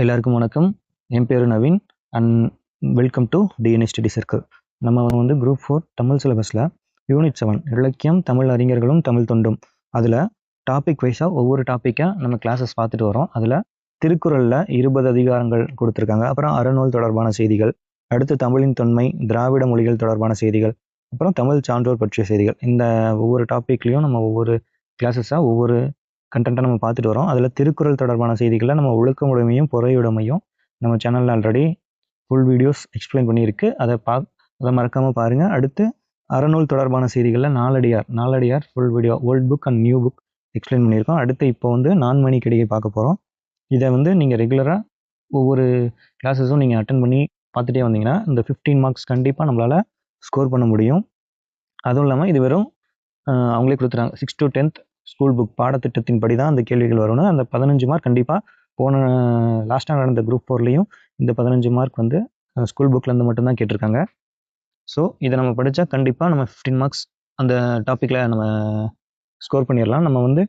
எல்லாருக்கும் வணக்கம். என் பேர் Naveen and welcome to DNA study circle. நம்ம வந்து குரூப் 4 தமிழ் சிலபஸில் யூனிட் 7 இலக்கியம் தமிழ் அறிஞர்களும் தமிழ் தொண்டும் அதில் டாபிக் வைஸாக ஒவ்வொரு டாப்பிக்காக நம்ம கிளாஸஸ் பார்த்துட்டு வரோம். அதில் திருக்குறளில் 20 அதிகாரங்கள் கொடுத்துருக்காங்க. அப்புறம் அறநூல் தொடர்பான செய்திகள், அடுத்து தமிழின் தொன்மை, திராவிட மொழிகள் தொடர்பான செய்திகள், அப்புறம் தமிழ் சான்றோர் பற்றிய செய்திகள். இந்த ஒவ்வொரு டாப்பிக்லேயும் நம்ம ஒவ்வொரு கிளாஸஸாக ஒவ்வொரு கண்டென்ட்டாக நம்ம பார்த்துட்டு வரோம். அதில் திருக்குறள் தொடர்பான செய்திகளை நம்ம ஒழுக்கமுடைமையும் பொறையுடைமையும் நம்ம சேனலில் ஆல்ரெடி ஃபுல் வீடியோஸ் எக்ஸ்பிளைன் பண்ணியிருக்கு. அதை மறக்காமல் பாருங்கள். அடுத்து அறநூல் தொடர்பான செய்திகளில் Naladiyar full video old book and new book explain பண்ணியிருக்கோம். அடுத்து இப்போ வந்து நான்மணிக்கடிகை பார்க்க போகிறோம். இதை வந்து நீங்கள் ரெகுலராக ஒவ்வொரு கிளாஸஸும் நீங்கள் அட்டன் பண்ணி பார்த்துட்டே வந்தீங்கன்னா இந்த 15 மார்க்ஸ் கண்டிப்பாக நம்மளால் ஸ்கோர் பண்ண முடியும். அதுவும் இல்லாமல் இது வெறும் அவங்களே கொடுத்துறாங்க 6 to 10th ஸ்கூல் புக் பாடத்திட்டத்தின்படி தான் அந்த கேள்விகள் வரணும். அந்த 15 மார்க் கண்டிப்பாக போன லாஸ்ட்டாக நடந்த குரூப் 4லையும் இந்த 15 மார்க் வந்து ஸ்கூல் புக்லேருந்து மட்டும்தான் கேட்டிருக்காங்க. ஸோ இதை நம்ம படித்தா கண்டிப்பாக நம்ம 15 மார்க்ஸ் அந்த டாப்பிக்கில் நம்ம ஸ்கோர் பண்ணிடலாம். நம்ம வந்து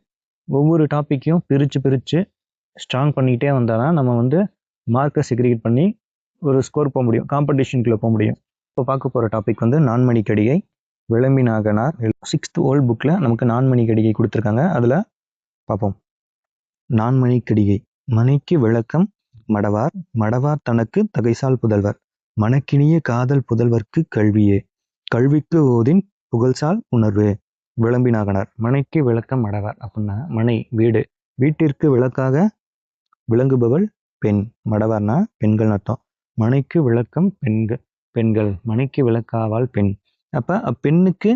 ஒவ்வொரு டாப்பிக்கையும் பிரித்து ஸ்ட்ராங் பண்ணிக்கிட்டே வந்தால் தான் நம்ம வந்து மார்க்கை செக்ரிகேட் பண்ணி ஒரு ஸ்கோர் போக முடியும், காம்படிஷனுக்குள்ளே போக முடியும். இப்போ பார்க்க போகிற டாபிக் வந்து நான்மணிக்கடிகை விளம்பிநாகனார் 6th ஓல்ட் புக்கில் நமக்கு நான்மணிக்கடிகை கொடுத்துருக்காங்க. அதில் பார்ப்போம். நான்மணிக்கடிகை. மணிக்கு விளக்கம் மடவார், மடவார் தனக்கு தகைசால் புதல்வர், மணக்கினிய காதல் புதல்வர்க்கு கல்வியே, கல்விக்கு ஓதின் புகழ்சால் உணர்வு. விளம்பிநாகனார். மனைக்கு விளக்கம் மடவார் அப்படின்னா மனை வீடு, வீட்டிற்கு விளக்காக விளங்குபவள் பெண். மடவார்னா பெண்கள் அர்த்தம். மனைக்கு விளக்கம் பெண்கள், மனைக்கு விளக்காவாள் பெண். அப்போ அப்பெண்ணுக்கு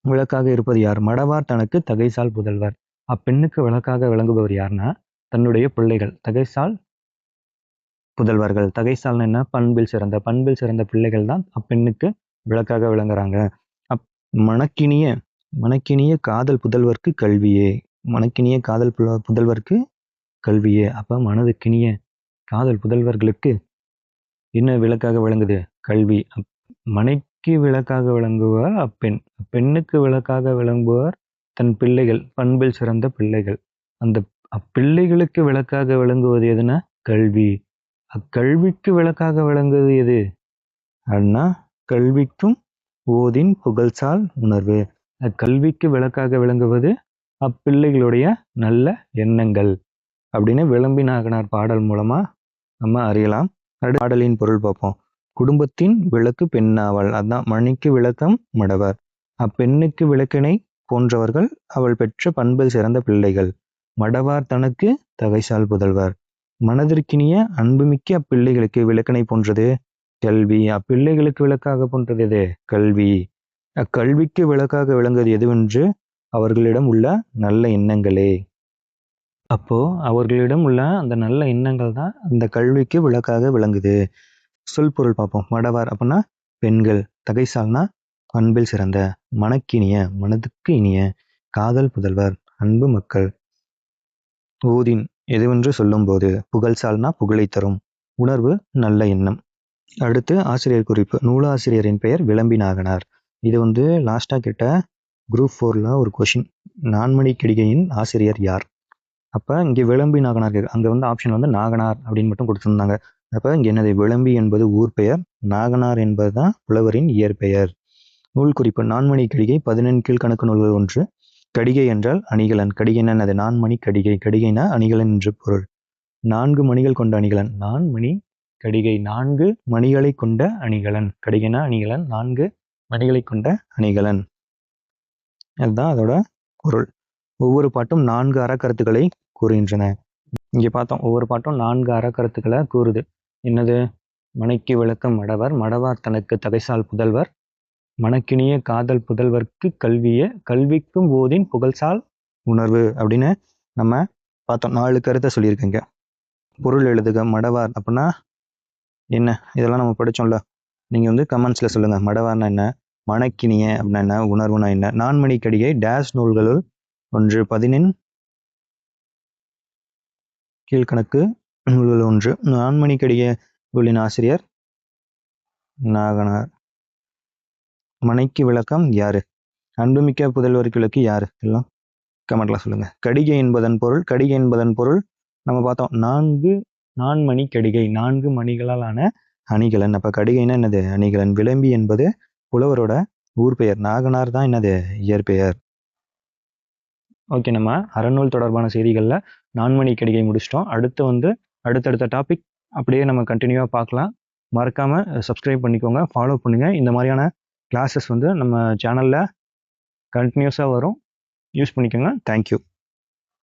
விளக்காக இருப்பது யார்? மடவார் தனக்கு தகைசால் புதல்வர். அப்பெண்ணுக்கு விளக்காக விளங்குபவர் யார்னா தன்னுடைய பிள்ளைகள், தகைசால் புதல்வர்கள். தகைசால்னு என்ன? பண்பில் சிறந்த பிள்ளைகள் தான் அப்பெண்ணுக்கு விளக்காக விளங்குறாங்க. மணக்கினிய காதல் புதல்வர்க்கு கல்வியே, மணக்கினிய காதல் புதல்வர்க்கு கல்வியே. அப்போ மனதுக்கினிய காதல் புதல்வர்களுக்கு என்ன விளக்காக விளங்குது? கல்வி. மனைக்கு விளக்காக விளங்குவார் அப்பெண், பெண்ணுக்கு விளக்காக விளங்குவார் தன் பிள்ளைகள், பண்பில் சிறந்த பிள்ளைகள். அந்த அப்பிள்ளைகளுக்கு விளக்காக விளங்குவது எதுனா கல்வி. அக்கல்விக்கு விளக்காக விளங்குவது எது அண்ணா? கல்விக்கும் ஓதின் புகழ்சால் உணர்வு. அக்கல்விக்கு விளக்காக விளங்குவது அப்பிள்ளைகளுடைய நல்ல எண்ணங்கள் அப்படின்னு விளம்பிநாகனார் பாடல் மூலமா நம்ம அறியலாம். அடுத்த பாடலின் பொருள் பார்ப்போம். குடும்பத்தின் விளக்கு பெண்ணாவாள், அதான் மணிக்கு விளக்கம் மடவர். அப்பெண்ணுக்கு விளக்கினை போன்றவர்கள் அவள் பெற்ற பண்பில் சிறந்த பிள்ளைகள். மடவார் தனக்கு தகைசால் புதல்வர். மனதிற்கினிய அன்புமிக்க அப்பிள்ளைகளுக்கு விளக்கினை போன்றது கல்வி. அப்பிள்ளைகளுக்கு விளக்காக போன்றது எது? கல்வி. அக்கல்விக்கு விளக்காக விளங்குவது எதுவென்று அவர்களிடம் உள்ள நல்ல எண்ணங்களே. அப்போ அவர்களிடம் உள்ள அந்த நல்ல எண்ணங்கள் தான் அந்த கல்விக்கு விளக்காக விளங்குது. சொல் பொருள் பார்ப்போம். மடவார் அப்படின்னா பெண்கள், தகைசால்னா பண்பில் சிறந்த, மனக்கினிய மனதுக்கு இனிய, காதல் புதல்வர் அன்பு மக்கள், ஓதின் எதுவென்று சொல்லும் போது, புகழ்சால்னா புகழை தரும், உணர்வு நல்ல எண்ணம். அடுத்து ஆசிரியர் குறிப்பு. நூலாசிரியரின் பெயர் விளம்பிநாகனார். இது வந்து லாஸ்டா கேட்ட குரூப் 4ல ஒரு கொஷின். நான்மணிக்கடிகையின் ஆசிரியர் யார்? அப்போ இங்கே விளம்பிநாகனார் அங்கே வந்து ஆப்ஷன் வந்து நாகனார் அப்படின்னு மட்டும் கொடுத்துருந்தாங்க. அப்போ இங்கே என்னது? விளம்பி என்பது ஊர் பெயர், நாகனார் என்பது தான் புலவரின் இயற்பெயர். நூல் குறிப்பு. நான்மணிக்கடிகை 14 கீழ்கணக்கு நூல்கள் ஒன்று. கடிகை என்றால் அணிகலன். கடிகைன்னா என்னது? நான்மணி கடிகை. கடிகைனா அணிகலன் என்று பொருள். 4 மணிகள் கொண்ட அணிகலன். நான்மணி கடிகை 4 மணிகளை கொண்ட அணிகலன். கடிகைனா அணிகலன், 4 மணிகளை கொண்ட அணிகலன். அதுதான் அதோட பொருள். ஒவ்வொரு பாட்டும் 4 அறக்கருத்துக்களை கூறுகின்றன. இங்கே பார்த்தோம், ஒவ்வொரு பாட்டும் 4 அறக்கருத்துக்களை கூறுது. என்னது? மனைக்கு விளக்கம் மடவர், மடவார் தனக்கு தகைசால் புதல்வர், மணக்கினிய காதல் புதல்வர்க்கு கல்வியே, கல்விக்கும் ஓதின் புகழ்சால் உணர்வு அப்படின்னு நம்ம பார்த்தோம். 4 கருத்தை சொல்லியிருக்கீங்க. பொருள் எழுதுக. மடவார் அப்படின்னா என்ன? இதெல்லாம் நம்ம படித்தோம்ல. நீங்கள் வந்து கமெண்ட்ஸில் சொல்லுங்கள். மடவார்னா என்ன? மணக்கினிய அப்படின்னா என்ன? உணர்வுனா என்ன? நான்மணிக்கடிகை டேஷ் நூல்களுள் ஒன்று. 14 கீழ்கணக்கு நூல்கள் ஒன்று. நான்மணிக்கடிகை நூலின் ஆசிரியர் நாகனார். மனைக்கு விளக்கம் யாரு? அன்புமிக்க புதல்வர்களுக்கு யாரு? எல்லாம் கமெண்ட்ல சொல்லுங்க. கடிகை என்பதன் பொருள். கடிகை என்பதன் பொருள் நம்ம பார்த்தோம். 4 நான்மணி கடிகை, 4 மணிகளாலான அணிகலன். அப்போ கடிகைன்னா என்னது? அணிகலன். விளம்பி என்பது புலவரோட ஊர் பெயர். நாகனார் தான் என்னது? இயற்பெயர். ஓகே, நம்ம அறநூல் தொடர்பான செய்திகளில் நான்மணி கடிகை முடிச்சிட்டோம். அடுத்தடுத்த டாபிக் அப்படியே நம்ம கண்டினியூவாக பார்க்கலாம். மறக்காமல் சப்ஸ்கிரைப் பண்ணிக்கோங்க, ஃபாலோ பண்ணுங்கள். இந்த மாதிரியான கிளாஸஸ் நம்ம சேனலில் கண்டினியூஸாக வரும். யூஸ் பண்ணிக்கோங்க. தேங்க்யூ.